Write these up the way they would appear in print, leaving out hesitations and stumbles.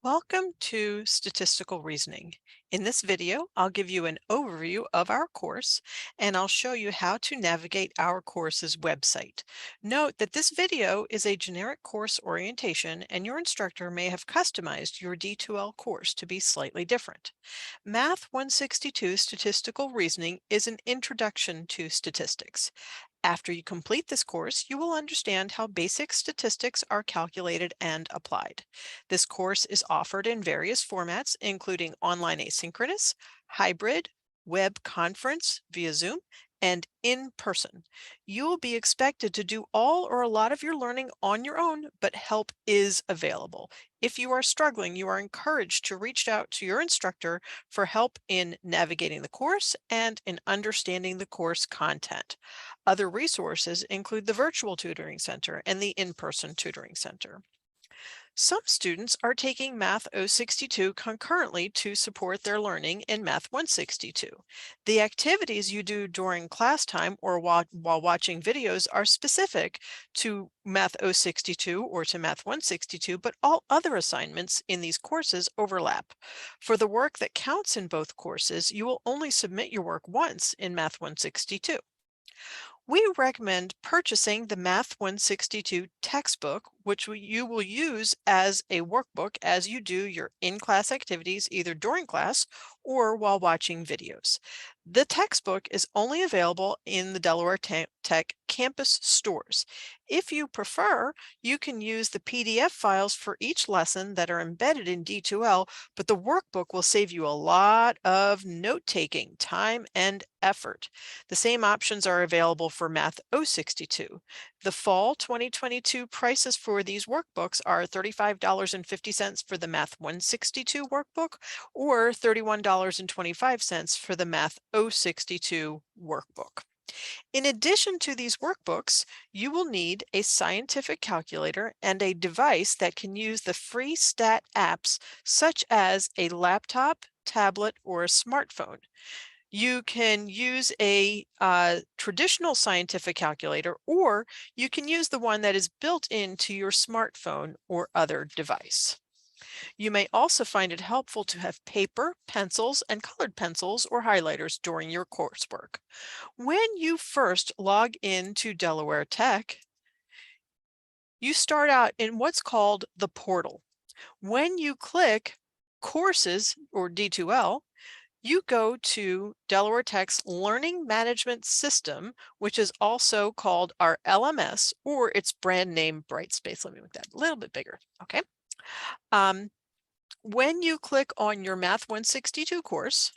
Welcome to Statistical Reasoning. In this video, I'll give you an overview of our course and I'll show you how to navigate our course's website. Note that this video is a generic course orientation and your instructor may have customized your D2L course to be slightly different. Math 162 Statistical Reasoning is an introduction to statistics. After you complete this course, you will understand how basic statistics are calculated and applied. This course is offered in various formats, including online asynchronous, hybrid, web conference via Zoom, and in person. You will be expected to do all or a lot of your learning on your own, but help is available. If you are struggling, you are encouraged to reach out to your instructor for help in navigating the course and in understanding the course content. Other resources include the Virtual Tutoring Center and the In-Person Tutoring Center. Some students are taking Math 062 concurrently to support their learning in Math 162. The activities you do during class time or while watching videos are specific to Math 062 or to Math 162, but all other assignments in these courses overlap. For the work that counts in both courses, you will only submit your work once in Math 162. We recommend purchasing the Math 162 textbook, which you will use as a workbook as you do your in-class activities either during class or while watching videos. The textbook is only available in the Delaware Tech campus stores. If you prefer, you can use the PDF files for each lesson that are embedded in D2L, but the workbook will save you a lot of note-taking, time, and effort. The same options are available for Math 062. The fall 2022 prices for these workbooks are $35.50 for the Math 162 workbook or $31.25 for the Math 062 workbook. In addition to these workbooks, you will need a scientific calculator and a device that can use the free stat apps such as a laptop, tablet, or a smartphone. You can use a traditional scientific calculator, or you can use the one that is built into your smartphone or other device. You may also find it helpful to have paper, pencils, and colored pencils or highlighters during your coursework. When you first log in to Delaware Tech, you start out in what's called the portal. When you click Courses or D2L, you go to Delaware Tech's Learning Management System, which is also called our LMS or its brand name Brightspace. Let me make that a little bit bigger, okay? When you click on your Math 162 course,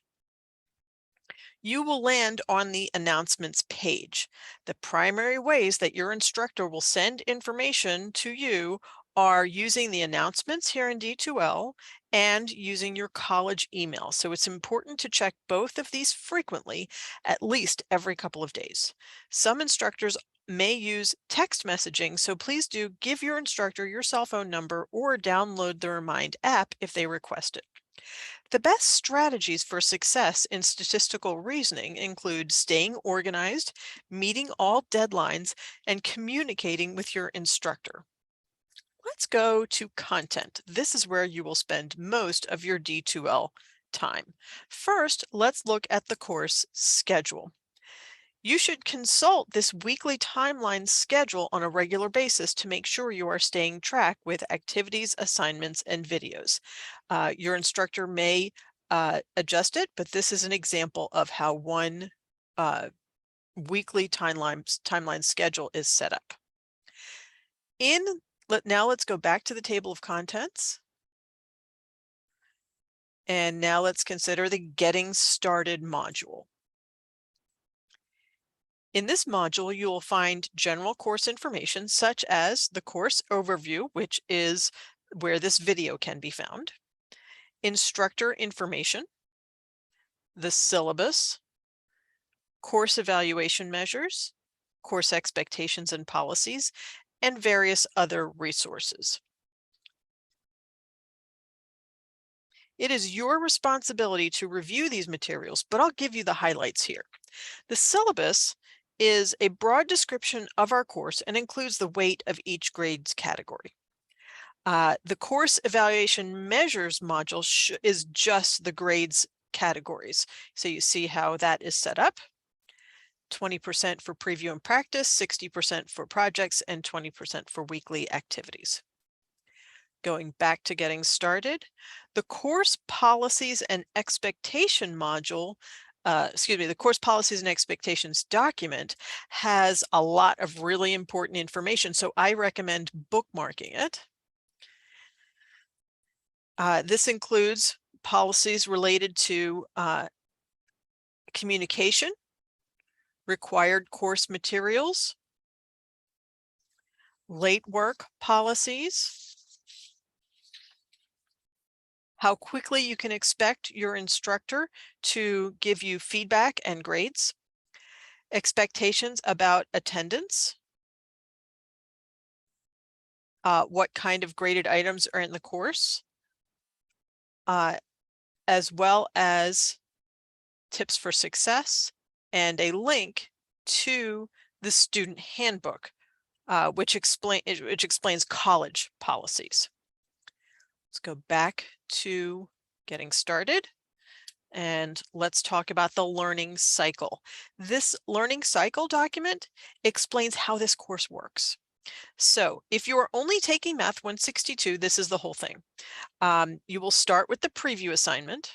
you will land on the announcements page. The primary ways that your instructor will send information to you are using the announcements here in D2L and using your college email. So it's important to check both of these frequently, at least every couple of days. Some instructors may use text messaging, so please do give your instructor your cell phone number or download the Remind app if they request it. The best strategies for success in statistical reasoning include staying organized, meeting all deadlines, and communicating with your instructor. Let's go to content. This is where you will spend most of your D2L time. First, let's look at the course schedule. You should consult this weekly timeline schedule on a regular basis to make sure you are staying track with activities, assignments, and videos. Your instructor may adjust it, but this is an example of how one weekly timeline schedule is set up. Now let's go back to the table of contents. And now let's consider the Getting Started module. In this module, you will find general course information such as the course overview, which is where this video can be found, instructor information, the syllabus, course evaluation measures, course expectations and policies, and various other resources. It is your responsibility to review these materials, but I'll give you the highlights here. The syllabus is a broad description of our course and includes the weight of each grade's category. The course evaluation measures module is just the grades categories. So you see how that is set up. 20% for preview and practice, 60% for projects, and 20% for weekly activities. Going back to getting started, the course policies and expectation module, the course policies and expectations document has a lot of really important information, so I recommend bookmarking it. This includes policies related to communication, required course materials, late work policies, how quickly you can expect your instructor to give you feedback and grades, expectations about attendance, what kind of graded items are in the course, as well as tips for success and a link to the student handbook, which explains college policies. Let's go back to getting started and let's talk about the learning cycle. This learning cycle document explains how this course works. So if you are only taking Math 162, this is the whole thing. You will start with the preview assignment,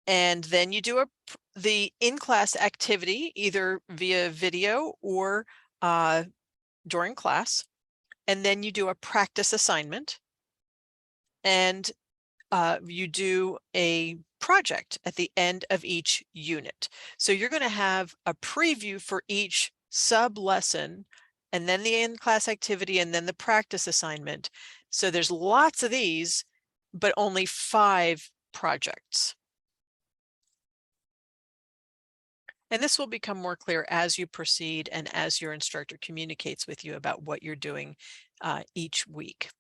and then you do the in-class activity, either via video or during class, and then you do a practice assignment, and you do a project at the end of each unit. So you're going to have a preview for each sub-lesson, and then the in-class activity, and then the practice assignment. So there's lots of these, but only 5 projects. And this will become more clear as you proceed and as your instructor communicates with you about what you're doing each week.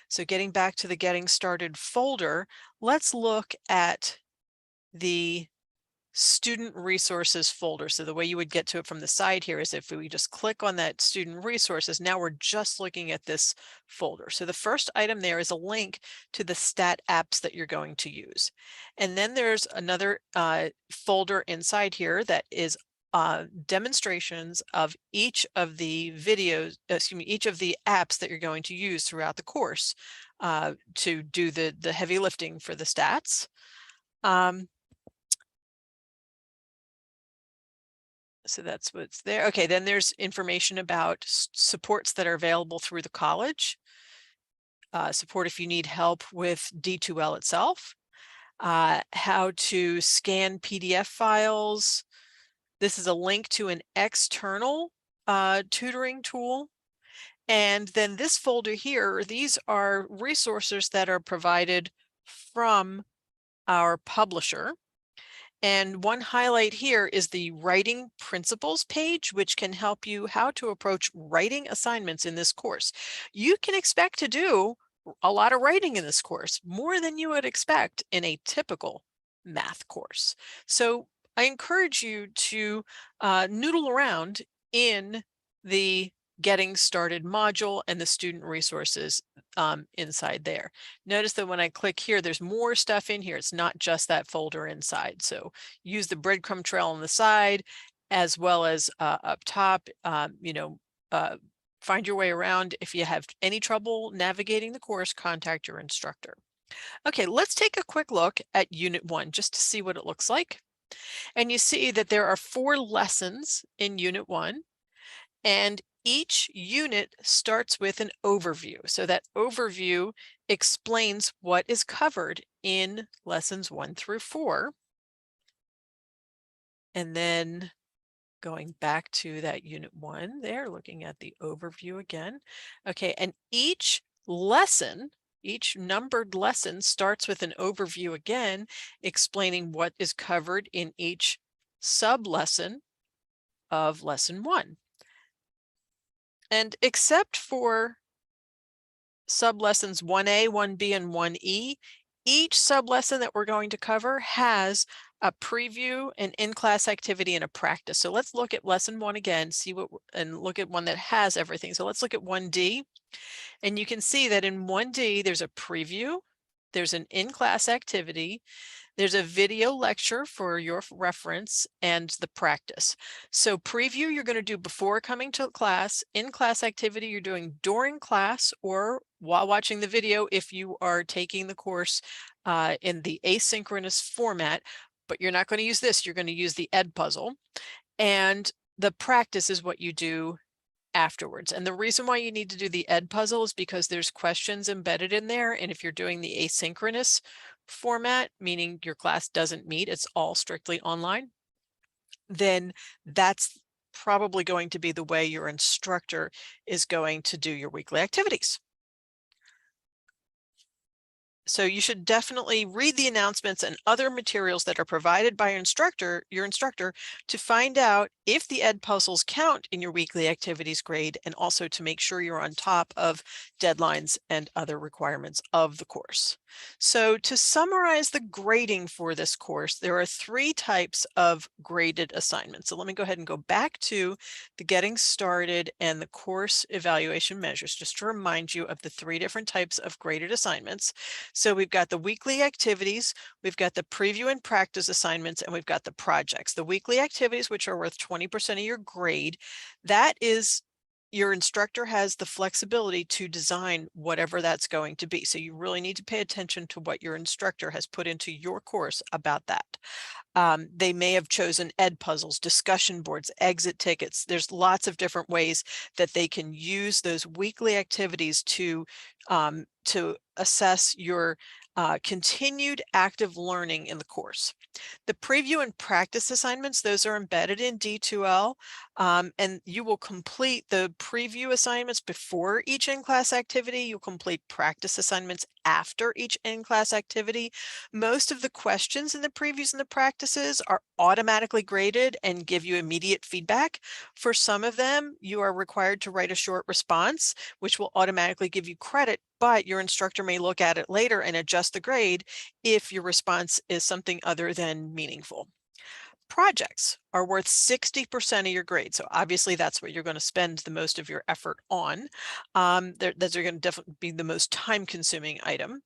So getting back to the Getting Started folder, let's look at the Student Resources folder. So the way you would get to it from the side here is if we just click on that Student Resources, now we're just looking at this folder. So the first item there is a link to the stat apps that you're going to use. And then there's another folder inside here that is demonstrations of each of the videos, each of the apps that you're going to use throughout the course to do the heavy lifting for the stats. So that's what's there. Okay, then there's information about supports that are available through the college. Support if you need help with D2L itself. How to scan PDF files. This is a link to an external tutoring tool. And then this folder here, these are resources that are provided from our publisher. And one highlight here is the Writing Principles page, which can help you how to approach writing assignments in this course. You can expect to do a lot of writing in this course, more than you would expect in a typical math course. So I encourage you to noodle around in the Getting Started module and the student resources inside there. Notice that when I click here, there's more stuff in here. It's not just that folder inside. So use the breadcrumb trail on the side as well as up top. Find your way around. If you have any trouble navigating the course, contact your instructor. Okay, let's take a quick look at Unit 1 just to see what it looks like. And you see that there are 4 lessons in Unit 1, and each unit starts with an overview. So that overview explains what is covered in lessons 1 through 4. And then going back to that Unit 1 there, looking at the overview again. Okay, and each lesson, each numbered lesson starts with an overview again, explaining what is covered in each sub-lesson of Lesson 1. And except for sub-lessons 1A, 1B, and 1E, each sub-lesson that we're going to cover has a preview, an in-class activity, and a practice. So let's look at Lesson 1 again, and look at one that has everything. So let's look at 1D. And you can see that in 1D, there's a preview, there's an in-class activity, there's a video lecture for your reference, and the practice. So preview you're going to do before coming to class. In-class activity you're doing during class or while watching the video if you are taking the course in the asynchronous format, but you're not going to use this. You're going to use the Edpuzzle. And the practice is what you do afterwards. And the reason why you need to do the Edpuzzle is because there's questions embedded in there. And if you're doing the asynchronous format, meaning your class doesn't meet, it's all strictly online, then that's probably going to be the way your instructor is going to do your weekly activities. So you should definitely read the announcements and other materials that are provided by your instructor to find out if the Edpuzzles count in your weekly activities grade, and also to make sure you're on top of deadlines and other requirements of the course. So to summarize the grading for this course, there are 3 types of graded assignments. So let me go ahead and go back to the getting started and the course evaluation measures, just to remind you of the 3 different types of graded assignments. So we've got the weekly activities, we've got the preview and practice assignments, and we've got the projects. The weekly activities, which are worth 20% of your grade, that is your instructor has the flexibility to design whatever that's going to be. So you really need to pay attention to what your instructor has put into your course about that. They may have chosen Edpuzzles, discussion boards, exit tickets. There's lots of different ways that they can use those weekly activities to assess your continued active learning in the course. The preview and practice assignments, those are embedded in D2L, and you will complete the preview assignments before each in-class activity. You'll complete practice assignments after each in-class activity. Most of the questions in the previews and the practices are automatically graded and give you immediate feedback. For some of them, you are required to write a short response, which will automatically give you credit, but your instructor may look at it later and adjust the grade if your response is something other than meaningful. Projects are worth 60% of your grade. So obviously that's what you're going to spend the most of your effort on. Those are going to definitely be the most time-consuming item.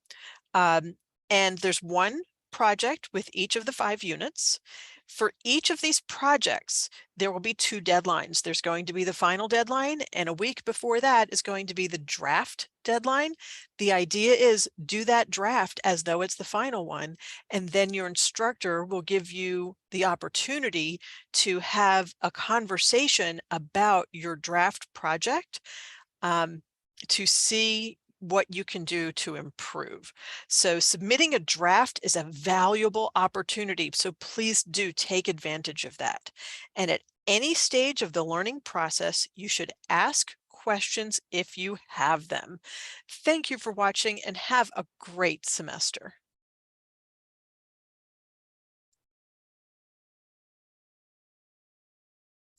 And there's one project with each of the 5 units. For each of these projects, there will be 2 deadlines. There's going to be the final deadline, and a week before that is going to be the draft deadline. The idea is do that draft as though it's the final one, and then your instructor will give you the opportunity to have a conversation about your draft project, to see what you can do to improve. So submitting a draft is a valuable opportunity. So please do take advantage of that. And at any stage of the learning process, you should ask questions if you have them. Thank you for watching and have a great semester.